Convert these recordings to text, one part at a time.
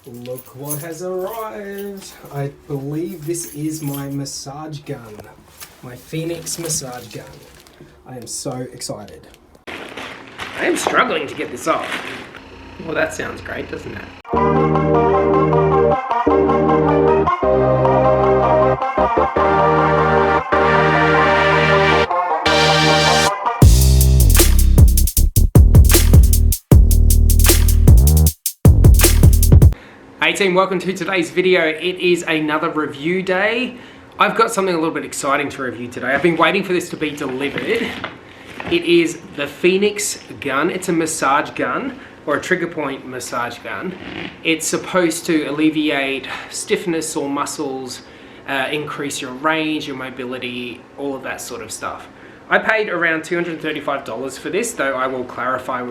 Look what has arrived. I believe this is my massage gun. My Phoenix massage gun. I am so excited. I am struggling to get this off. Well, that sounds great, doesn't it? 18, welcome to today's video. It is another review day. I've got something a little bit exciting to review today. I've been waiting for this to be delivered. It is the Phoenix gun. It's a massage gun, or a trigger point massage gun. It's supposed to alleviate stiffness or muscles, increase your range, your mobility, all of that sort of stuff. I paid around $235 for this, though I will clarify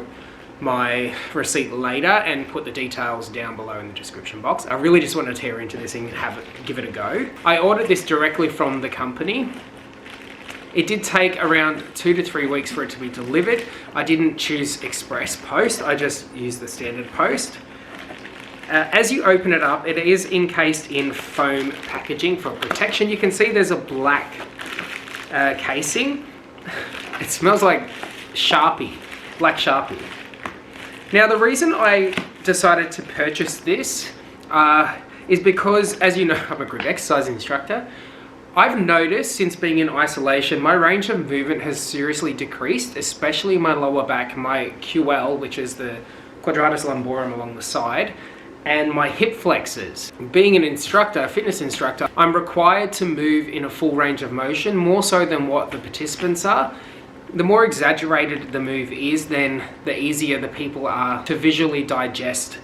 my receipt later and put the details down below in the description box. I really just want to tear into this and give it a go. I ordered this directly from the company. It did take around 2 to 3 weeks for it to be delivered. I didn't choose express post, I just used the standard post. As you open it up, it is encased in foam packaging for protection. You can see there's a black casing. It smells like Sharpie, black Sharpie. Now, the reason I decided to purchase this is because, as you know, I'm a group exercise instructor. I've noticed since being in isolation, my range of movement has seriously decreased, especially my lower back, my QL, which is the quadratus lumborum along the side, and my hip flexors. Being an instructor, a fitness instructor, I'm required to move in a full range of motion, more so than what the participants are. The more exaggerated the move is, then the easier the people are to visually digest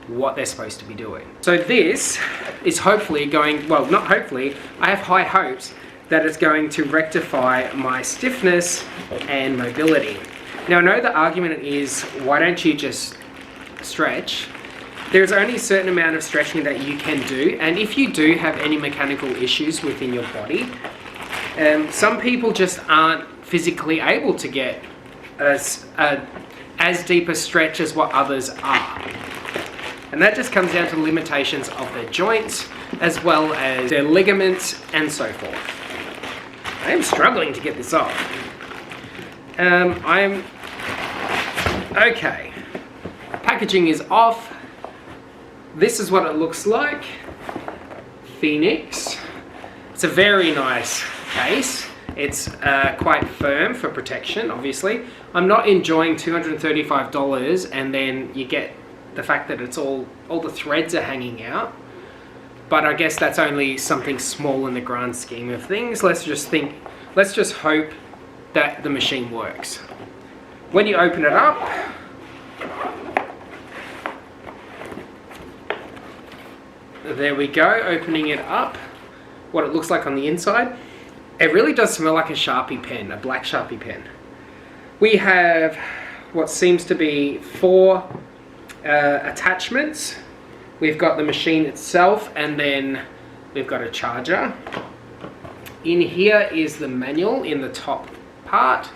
what they're supposed to be doing. So this is hopefully going, well, not hopefully, I have high hopes that it's going to rectify my stiffness and mobility. Now, I know the argument is, why don't you just stretch? There's only a certain amount of stretching that you can do, and if you do have any mechanical issues within your body, some people just aren't physically able to get as deep a stretch as what others are. And that just comes down to the limitations of their joints, as well as their ligaments and so forth. I am struggling to get this off. Okay. Packaging is off. This is what it looks like. Phoenix. It's a very nice case. It's quite firm for protection, obviously. I'm not enjoying $235 and then you get the fact that it's all the threads are hanging out. But I guess that's only something small in the grand scheme of things. Let's just hope that the machine works. When you open it up, there we go, opening it up, what it looks like on the inside. It really does smell like a Sharpie pen, a black Sharpie pen. We have what seems to be 4 attachments. We've got the machine itself, and then we've got a charger. In here is the manual in the top part.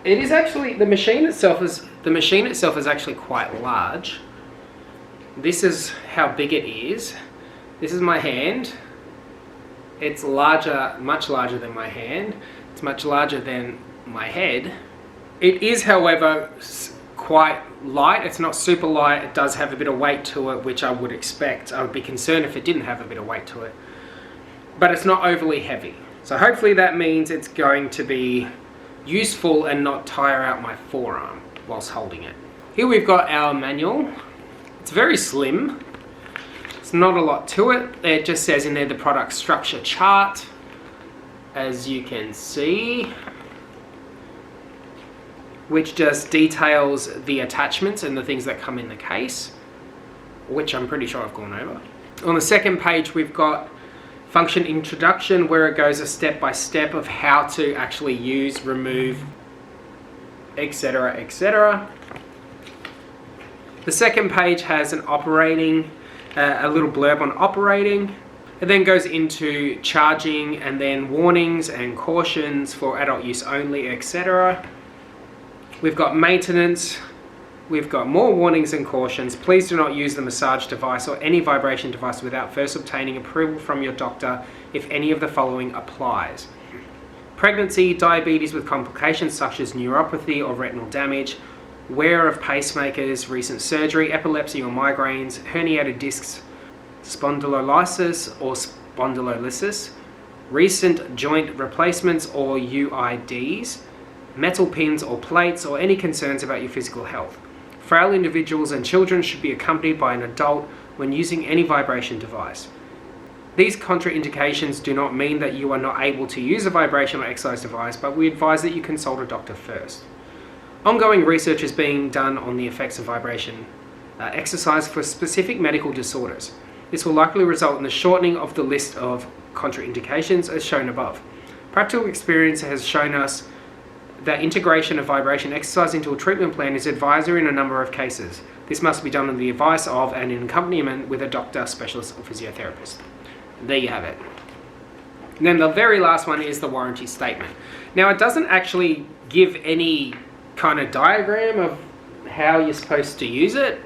It is actually, the machine itself is actually quite large. This is how big it is. This is my hand. It's larger, much larger than my hand. It's much larger than my head. It is, however, quite light. It's not super light. It does have a bit of weight to it, which I would expect. I would be concerned if it didn't have a bit of weight to it. But it's not overly heavy. So hopefully that means it's going to be useful and not tire out my forearm whilst holding it. Here we've got our manual. It's very slim. Not a lot to it. It just says in there the product structure chart, as you can see, which just details the attachments and the things that come in the case, which I'm pretty sure I've gone over. On the second page, we've got function introduction, where it goes a step-by-step of how to actually use, remove, etc., etc. The second page has an operating, a little blurb on operating. It then goes into charging and then warnings and cautions for adult use only, etc. We've got maintenance, we've got more warnings and cautions. Please do not use the massage device or any vibration device without first obtaining approval from your doctor if any of the following applies. Pregnancy, diabetes with complications such as neuropathy or retinal damage, wear of pacemakers, recent surgery, epilepsy or migraines, herniated discs, spondylolysis or spondylolysis, recent joint replacements or UIDs, metal pins or plates, or any concerns about your physical health. Frail individuals and children should be accompanied by an adult when using any vibration device. These contraindications do not mean that you are not able to use a vibration or exercise device, but we advise that you consult a doctor first. Ongoing research is being done on the effects of vibration exercise for specific medical disorders. This will likely result in the shortening of the list of contraindications as shown above. Practical experience has shown us that integration of vibration exercise into a treatment plan is advisory in a number of cases. This must be done on the advice of and in accompaniment with a doctor, specialist or physiotherapist. There you have it. And then the very last one is the warranty statement. Now it doesn't actually give any kind of diagram of how you're supposed to use it.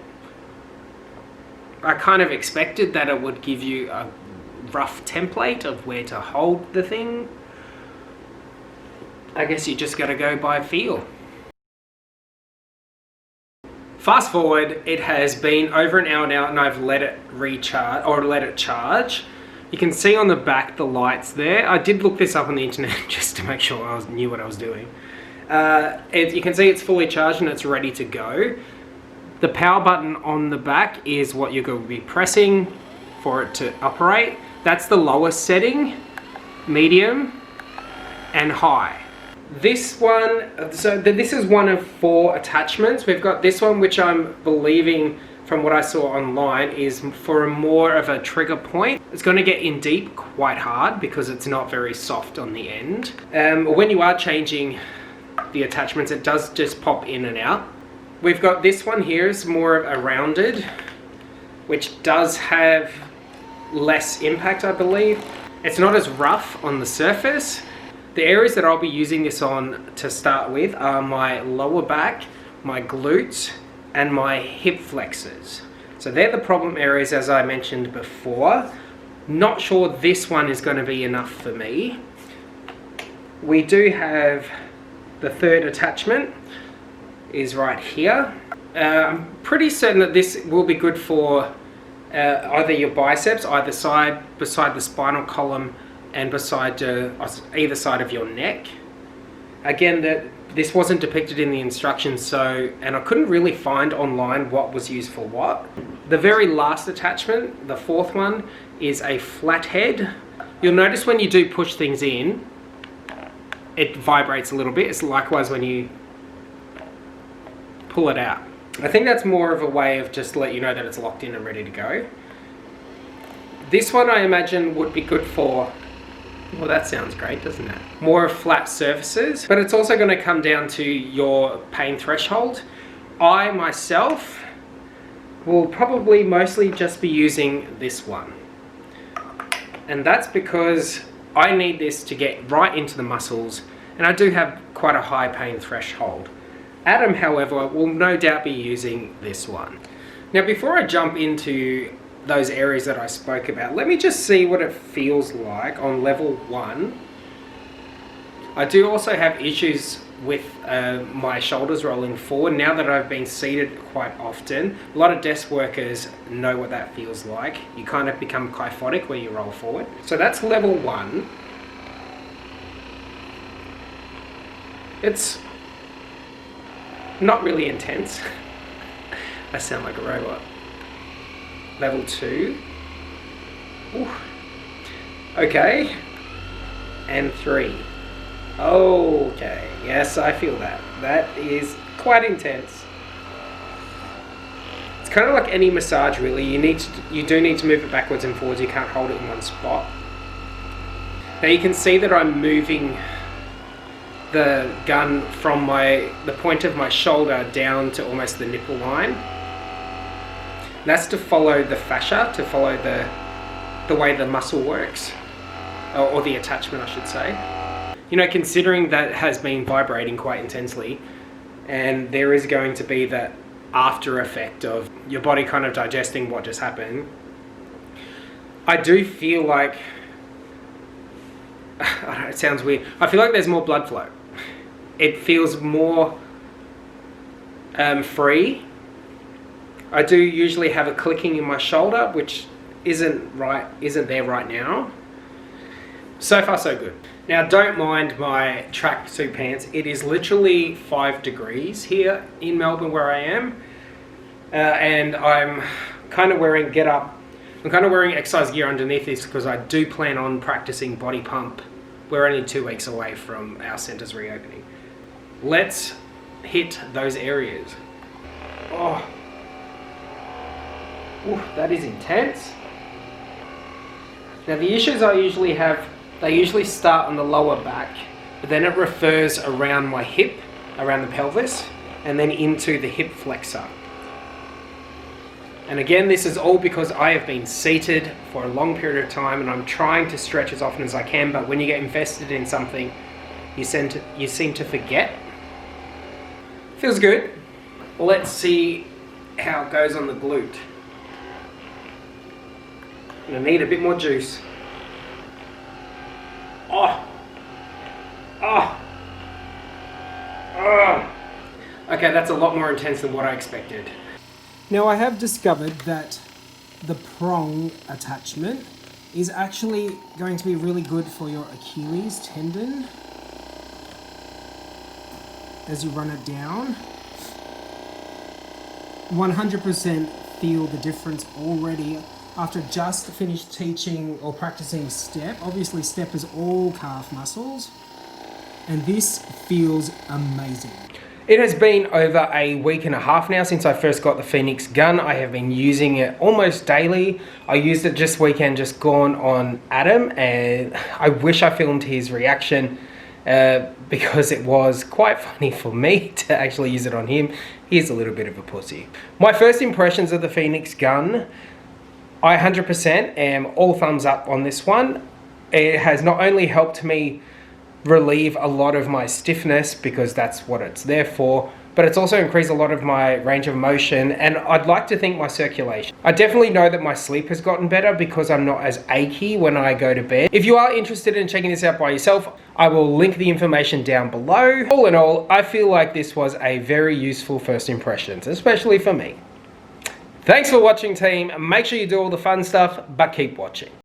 I kind of expected that it would give you a rough template of where to hold the thing. I guess you just gotta go by feel. Fast forward, it has been over an hour now and I've let it recharge, or let it charge. You can see on the back the lights there. I did look this up on the internet just to make sure I knew what I was doing. You can see it's fully charged and it's ready to go. The power button on the back is what you're going to be pressing for it to operate. That's the lowest setting, medium, and high. This one, so this is one of 4 attachments. We've got this one, which I'm believing from what I saw online is for more of a trigger point. It's going to get in deep quite hard because it's not very soft on the end. When you are changing the attachments, it does just pop in and out. We've got this one here, is more of a rounded, which does have less impact, I believe. It's not as rough on the surface. The areas that I'll be using this on to start with are my lower back, my glutes, and my hip flexors. So they're the problem areas, as I mentioned before. Not sure this one is going to be enough for me. We do have the third attachment is right here. I'm pretty certain that this will be good for either your biceps, either side, beside the spinal column, and beside either side of your neck. Again, this wasn't depicted in the instructions, and I couldn't really find online what was used for what. The very last attachment, the 4th one, is a flathead. You'll notice when you do push things in, it vibrates a little bit. It's likewise when you pull it out. I think that's more of a way of just to let you know that it's locked in and ready to go. This one I imagine would be good for, well, that sounds great, doesn't it? More flat surfaces, but it's also going to come down to your pain threshold. I myself will probably mostly just be using this one. And that's because I need this to get right into the muscles, and I do have quite a high pain threshold. Adam, however, will no doubt be using this one. Now, before I jump into those areas that I spoke about, let me just see what it feels like on level 1. I do also have issues with my shoulders rolling forward now that I've been seated quite often. A lot of desk workers know what that feels like. You kind of become kyphotic when you roll forward. So that's level 1. It's not really intense. I sound like a robot. Level 2. Ooh. Okay. And 3. Okay. Yes, I feel that. That is quite intense. It's kind of like any massage, really. You do need to move it backwards and forwards. You can't hold it in one spot. Now you can see that I'm moving the gun from the point of my shoulder down to almost the nipple line. That's to follow the fascia, to follow the way the muscle works, or the attachment, I should say. You know, considering that has been vibrating quite intensely, and there is going to be that after effect of your body kind of digesting what just happened. I do feel like, I don't know, it sounds weird. I feel like there's more blood flow. It feels more free. I do usually have a clicking in my shoulder, which isn't there right now. So far so good. Now don't mind my tracksuit pants. It is literally 5 degrees here in Melbourne where I am. And I'm kind of wearing exercise gear underneath this because I do plan on practicing body pump. We're only 2 weeks away from our centres reopening. Let's hit those areas. Oh, ooh, that is intense. Now the issues I usually have, they usually start on the lower back, but then it refers around my hip, around the pelvis, and then into the hip flexor. And again, this is all because I have been seated for a long period of time and I'm trying to stretch as often as I can, but when you get invested in something, you seem to forget. Feels good. Let's see how it goes on the glute. I'm gonna need a bit more juice. Oh. Oh. Oh. Okay, that's a lot more intense than what I expected. Now I have discovered that the prong attachment is actually going to be really good for your Achilles tendon as you run it down. 100% feel the difference already after just finished teaching or practicing step. Obviously step is all calf muscles and this feels amazing. It has been over a week and a half now since I first got the Phoenix gun. I have been using it almost daily. I used it just weekend, just gone on Adam, and I wish I filmed his reaction because it was quite funny for me to actually use it on him. He's a little bit of a pussy. My first impressions of the Phoenix gun, I 100% am all thumbs up on this one. It has not only helped me relieve a lot of my stiffness because that's what it's there for, but it's also increased a lot of my range of motion, and I'd like to think my circulation. I definitely know that my sleep has gotten better because I'm not as achy when I go to bed. If you are interested in checking this out by yourself, I will link the information down below. All in all, I feel like this was a very useful first impressions, especially for me. Thanks for watching, team. Make sure you do all the fun stuff, but keep watching.